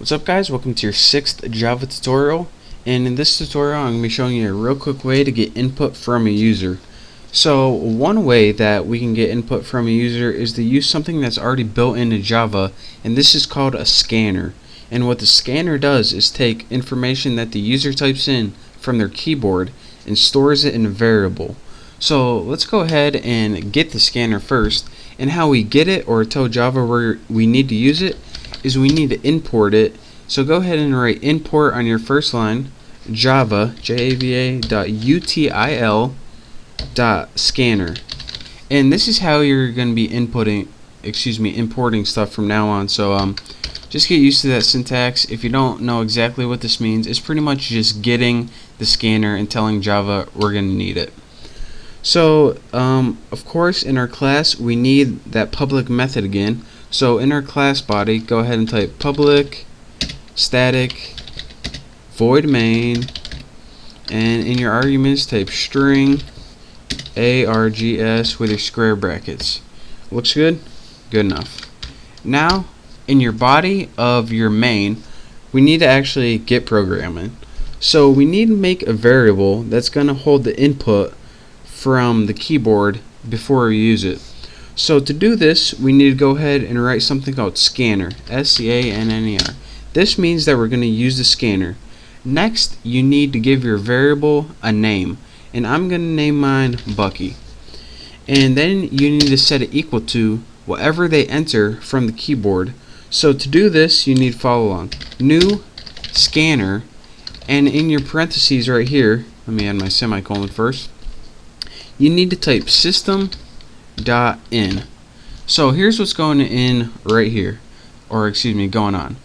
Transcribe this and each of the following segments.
What's up guys, welcome to your 6th Java tutorial, and in this tutorial I'm going to be showing you a real quick way to get input from a user. So one way that we can get input from a user is to use something that's already built into Java, and this is called a scanner. And what the scanner does is take information that the user types in from their keyboard and stores it in a variable. So let's go ahead and get the scanner first, and how we get it or tell Java where we need to use it is we need to import it. So go ahead and write import on your first line java java.util.scanner, and this is how you're going to be importing stuff from now on. So just get used to that syntax. If you don't know exactly what this means, it's pretty much just getting the scanner and telling Java we're going to need it. So of course in our class we need that public method again. So in our class body, go ahead and type public static void main, and in your arguments type string args with your square brackets. Looks good? Good enough. Now in your body of your main, we need to actually get programming. So we need to make a variable that's going to hold the input from the keyboard before we use it. So to do this, we need to go ahead and write something called scanner, S-C-A-N-N-E-R. This means that we're going to use the scanner. Next, you need to give your variable a name, and I'm going to name mine Bucky. And then you need to set it equal to whatever they enter from the keyboard. So to do this, you need to follow along. New scanner, and in your parentheses right here, let me add my semicolon first, you need to type system.in. So here's what's going in right here, or excuse me, going on.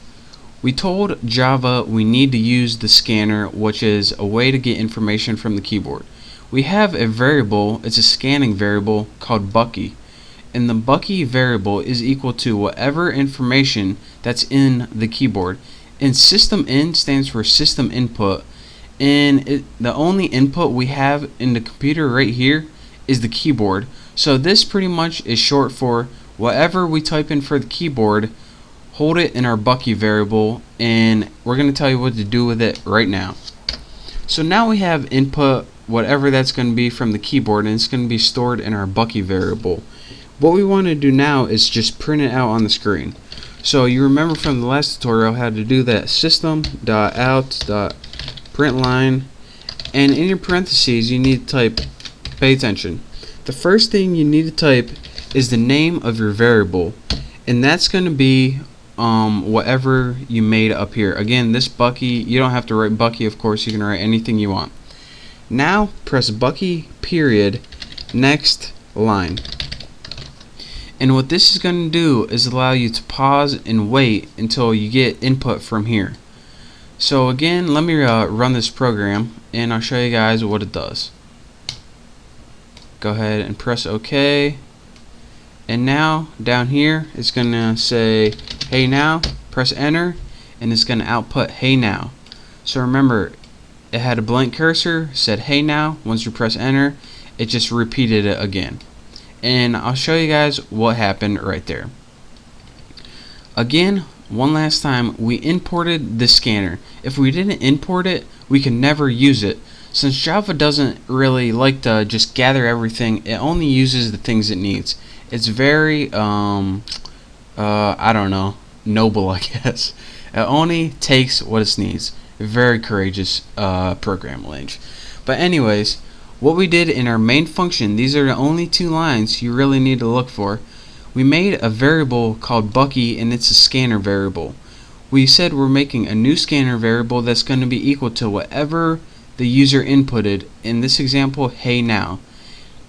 We told Java we need to use the scanner, which is a way to get information from the keyboard. We have a variable, it's a scanning variable called Bucky, and the Bucky variable is equal to whatever information that's in the keyboard. And system.in stands for system input, and the only input we have in the computer right here is the keyboard. So this pretty much is short for whatever we type in for the keyboard, hold it in our Bucky variable, and we're going to tell you what to do with it right now. So now we have input, whatever that's going to be from the keyboard, and it's going to be stored in our Bucky variable. What we want to do now is just print it out on the screen. So you remember from the last tutorial how to do that, system.out.println, and in your parentheses you need to type, pay attention, the first thing you need to type is the name of your variable, and that's going to be whatever you made up here. Again, this Bucky, you don't have to write Bucky, of course, you can write anything you want. Now press Bucky period next line, and what this is going to do is allow you to pause and wait until you get input from here. So again, let me run this program and I'll show you guys what it does. Go ahead and press OK, and now down here it's going to say hey now, press enter, and it's going to output hey now. So remember, it had a blank cursor, said hey now. Once you press enter, it just repeated it again, and I'll show you guys what happened right there. Again, one last time, we imported the scanner. If we didn't import it, we can never use it. Since Java doesn't really like to just gather everything, it only uses the things it needs. It's very I don't know, noble, I guess. It only takes what it needs. Very courageous programming language. But anyways, what we did in our main function, these are the only two lines you really need to look for. We made a variable called Bucky, and it's a scanner variable. We said we're making a new scanner variable that's going to be equal to whatever the user inputted. In this example, hey now.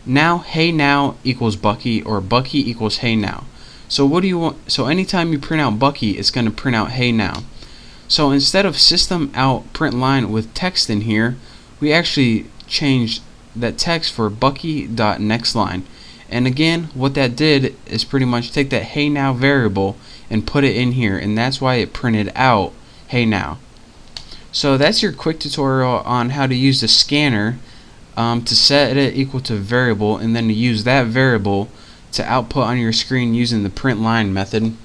Now hey now equals Bucky, or Bucky equals hey now. So what do you want? So anytime you print out Bucky, it's going to print out hey now. So instead of system out println with text in here, we actually changed that text for Bucky.nextLine. And again, what that did is pretty much take that hey now variable and put it in here, and that's why it printed out hey now. So that's your quick tutorial on how to use the scanner to set it equal to variable, and then to use that variable to output on your screen using the println method.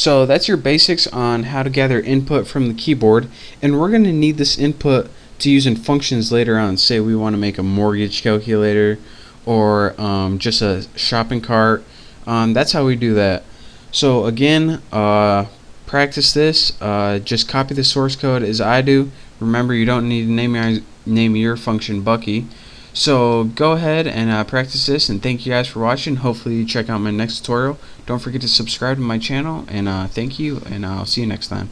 So that's your basics on how to gather input from the keyboard, and we're going to need this input to use in functions later on. Say we want to make a mortgage calculator or just a shopping cart. That's how we do that. So again, practice this. Just copy the source code as I do. Remember, you don't need to name your function Bucky. So go ahead and practice this, and thank you guys for watching. Hopefully you check out my next tutorial. Don't forget to subscribe to my channel, and thank you, and I'll see you next time.